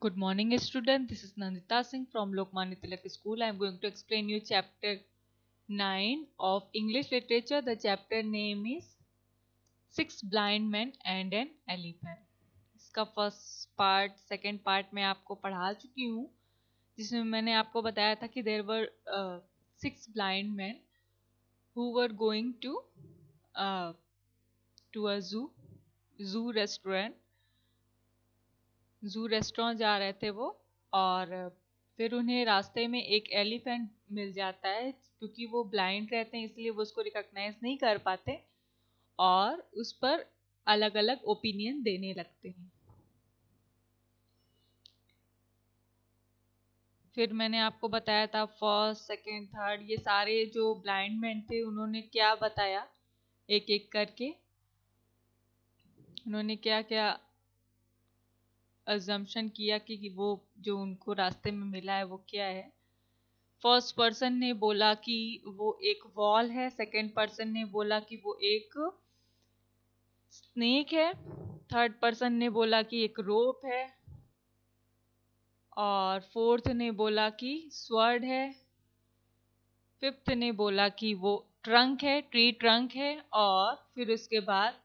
Good morning, student. This is Nandita Singh from Lokmanya Tilak School. I am going to explain you chapter 9 of English literature. The chapter name is Six Blind Men and an Elephant. इसका first part second part में आपको पढ़ा चुकी हूँ, जिसमें मैंने आपको बताया था कि there were six blind man who were going to a zoo restaurant जा रहे थे वो। और फिर उन्हें रास्ते में एक एलिफेंट मिल जाता है। क्योंकि वो ब्लाइंड रहते हैं इसलिए वो उसको रिकॉग्नाइज नहीं कर पाते और उस पर अलग अलग ओपिनियन देने लगते हैं। फिर मैंने आपको बताया था फर्स्ट सेकंड थर्ड ये सारे जो ब्लाइंड मैन थे उन्होंने क्या बताया, एक एक करके उन्होंने क्या क्या अजम्पशन किया कि वो जो उनको रास्ते में मिला है वो क्या है। फर्स्ट पर्सन ने बोला कि वो एक वॉल है, सेकंड पर्सन ने बोला कि वो एक स्नेक है, थर्ड पर्सन ने बोला कि एक रोप है, और फोर्थ ने बोला कि स्वर्ड है, फिफ्थ ने बोला कि वो ट्रंक है, ट्री ट्रंक है। और फिर उसके बाद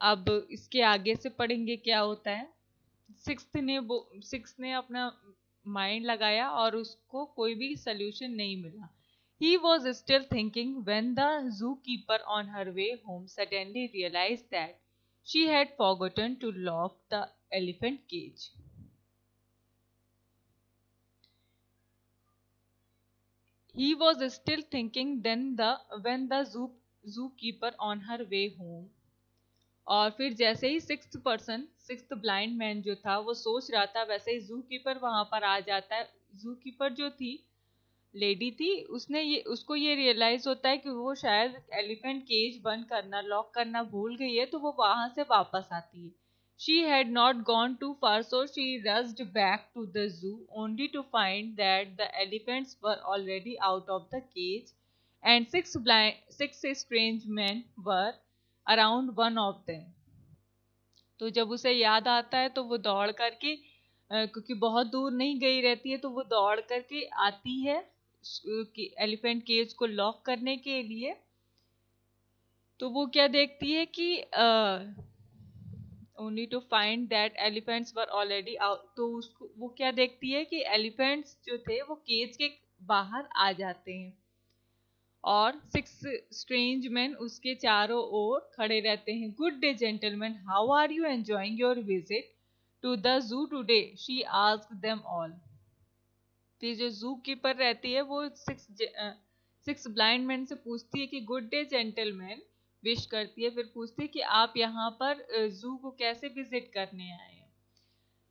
अब इसके आगे से पढ़ेंगे क्या होता है। सिक्स ने अपना माइंड लगाया और उसको कोई भी सोल्यूशन नहीं मिला। He was still thinking when the zookeeper on her way home suddenly realized that she had forgotten to lock the elephant cage. He was still thinking then the when the zookeeper on her way home। और फिर जैसे ही sixth blind man जो था वो सोच रहा था, वैसे ही जू कीपर वहां पर आ जाता है। जू कीपर जो थी लेडी थी, उसको ये रियलाइज होता है कि वो शायद एलिफेंट केज बंद करना लॉक करना भूल गई है, तो वो वहां से वापस आती है। She had not gone too far so she rushed back to the zoo only to find that the elephants were already out of the cage and six strange man were around one of them. तो जब उसे याद आता है तो वो दौड़ करके क्योंकि बहुत दूर नहीं गई रहती है, तो वो दौड़ करके आती है एलिफेंट केज को लॉक करने के लिए। तो वो क्या देखती है कि only to find that elephants were already out. तो उसको वो क्या देखती है कि एलिफेंट्स जो थे वो केज के बाहर आ जाते हैं और सिक्स स्ट्रेंज मैन उसके चारों ओर खड़े रहते हैं। Good day gentleman, how are you enjoying your visit to the zoo today, she asked them all. फिर जो जू कीपर रहती है वो सिक्स ब्लाइंड मैन से पूछती है कि गुड डे जेंटलमैन, विश करती है। फिर पूछती है कि आप यहाँ पर जू को कैसे विजिट करने आए हैं।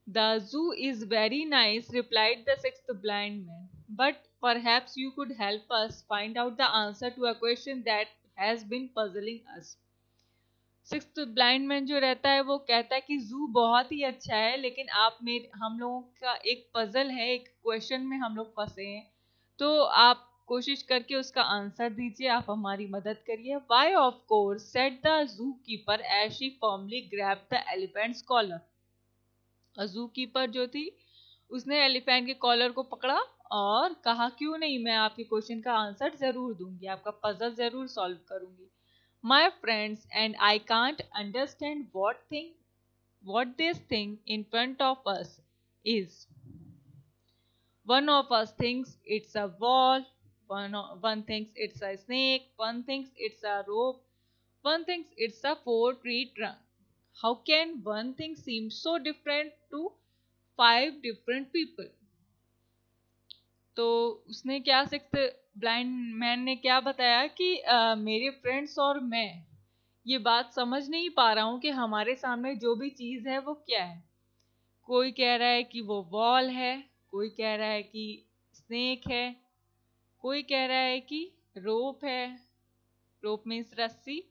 The zoo is very nice, replied the sixth blind man. But perhaps you could help us find out the answer to a question that has been puzzling us. Sixth blind man जो रहता है वो कहता है कि जू बहुत ही अच्छा है, लेकिन हम लोगों का एक पजल है, एक क्वेश्चन में हम लोग फंसे हैं। तो आप कोशिश करके उसका आंसर दीजिए, आप हमारी मदद करिए। Why of course, said the zookeeper as she firmly grabbed the elephant's collar. जू कीपर जो थी उसने एलिफेंट के कॉलर को पकड़ा और कहा, क्यों नहीं, मैं आपके क्वेश्चन का आंसर जरूर दूंगी, आपका पजल जरूर सॉल्व करूंगी। My friends and I can't understand what this thing in front of us is. One of us thinks it's a wall, one thinks it's a snake, one thinks it's a rope, one thinks it's a four-tree trunk. How can one thing seem so different to five different people? तो उसने क्या sixth blind man ने क्या बताया कि मेरे friends और मैं ये बात समझ नहीं पा रहा हूँ कि हमारे सामने जो भी चीज है वो क्या है। कोई कह रहा है कि वो वॉल है, कोई कह रहा है कि स्नेक है, कोई कह रहा है कि रोप है, रोप मीन्स रस्सी,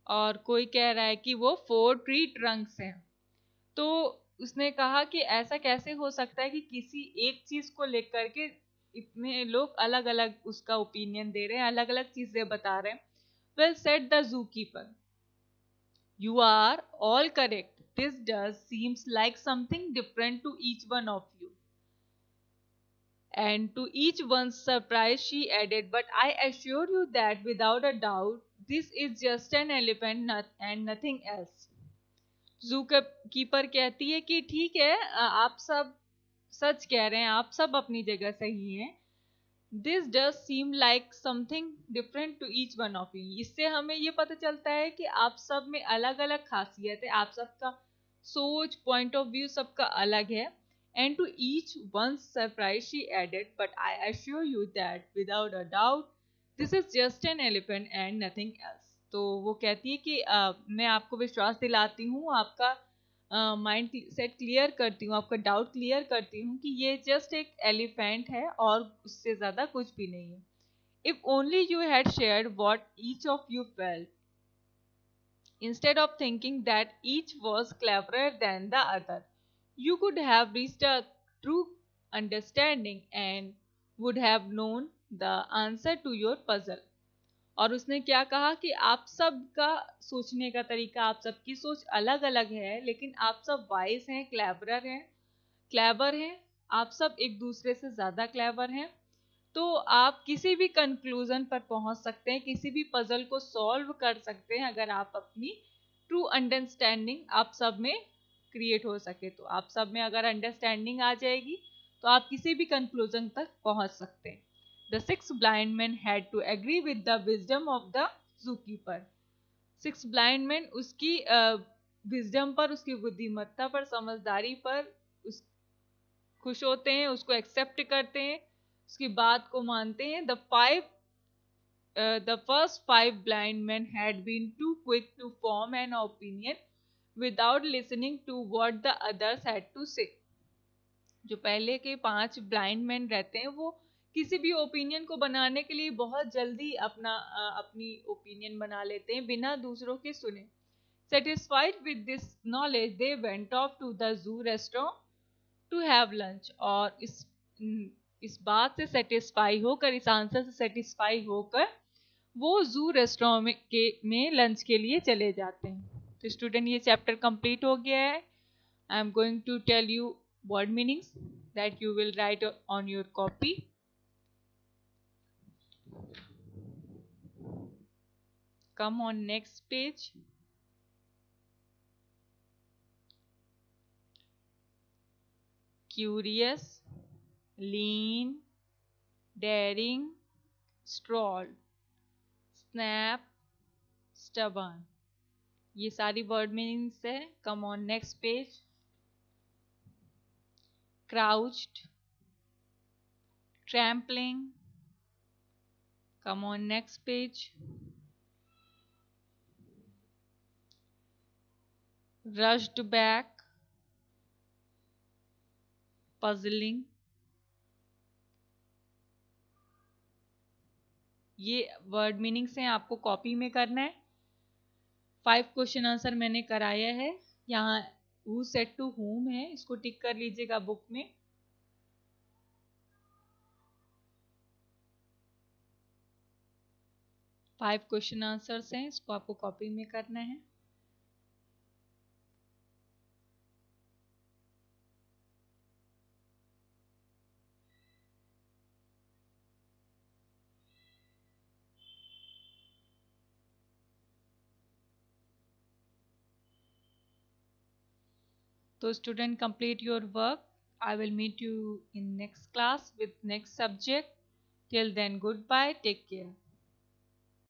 और कोई कह रहा है कि वो फोर ट्री ट्रंक्स हैं। तो उसने कहा कि ऐसा कैसे हो सकता है कि किसी एक चीज को लेकर के इतने लोग अलग अलग उसका ओपिनियन दे रहे हैं, अलग अलग चीजें बता रहे हैं. Well said the zoo keeper, you are all correct. This does seems like something different to each one of you. And to each one's surprise, she added, but I assure you that without a doubt, this is just an elephant and nothing else. जू keeper कहती है कि ठीक है, आप सब सच कह रहे हैं, आप सब अपनी जगह सही हैं. This does seem like something different to each one of you. इससे हमें ये पता चलता है कि आप सब में अलग अलग खासियत है, आप सबका सोच, पॉइंट ऑफ व्यू सबका अलग है. And to each one surprise she added, but I assure you that without a doubt this is just an elephant and nothing else. तो वो कहती है कि मैं आपको विश्वास दिलाती हूँ, आपका माइंड सेट क्लियर करती हूँ, आपका डाउट क्लियर करती हूँ कि ये जस्ट एक एलिफेंट है और उससे ज़्यादा कुछ भी नहीं है. If only you had shared what each of you felt instead of thinking that each was cleverer than the other, you could have reached a true understanding and would have known the answer to your puzzle. और उसने क्या कहा कि आप सब का सोचने का तरीका, आप सबकी सोच अलग अलग है, लेकिन आप सब वाइज हैं, क्लेवर हैं, आप सब एक दूसरे से ज़्यादा क्लेवर हैं. तो आप किसी भी कंक्लूजन पर पहुंच सकते हैं, किसी भी पजल को सॉल्व कर सकते हैं, अगर आप अपनी ट्रू अंडरस्टैंडिंग आप सब में क्रिएट हो सके. तो आप सब में अगर अंडरस्टैंडिंग आ जाएगी तो आप किसी भी कंक्लूजन तक पहुंच सकते हैं. The six blind men had to agree with the wisdom of the zookeeper. Six blind men उसकी विजडम पर, उसकी बुद्धिमत्ता पर, समझदारी पर उस खुश होते हैं, उसको एक्सेप्ट करते हैं, उसकी बात को मानते हैं. The first five blind men had been too quick to form an opinion without listening to what the others had to say. जो पहले के पांच ब्लाइंड मैन रहते हैं वो किसी भी ओपिनियन को बनाने के लिए बहुत जल्दी अपनी ओपिनियन बना लेते हैं बिना दूसरों के सुने. Satisfied with this knowledge they went off to the zoo restaurant to have lunch. और इस बात से सेटिस्फाई होकर, इस आंसर से सेटिस्फाई होकर वो जू रेस्टोरेंट में लंच के लिए चले जाते हैं. तो स्टूडेंट ये चैप्टर कंप्लीट हो गया है. I am going to tell you word meanings that you will write on your copy. Come on next page. Curious, lean, daring, strolled, snap, stubborn. ये सारी word meanings है. Come on next page. Crouched, trampling. Come on next page. Rushed back, puzzling. ये word meanings हैं, आपको copy में करना है. 5 question answer मैंने कराया है. यहाँ हु सेड टू हुम है, इसको टिक कर लीजिएगा बुक में. फाइव क्वेश्चन आंसर्स हैं, इसको आपको कॉपी में करना है. So student, complete your work. I will meet you in next class with next subject. Till then, goodbye. Take care.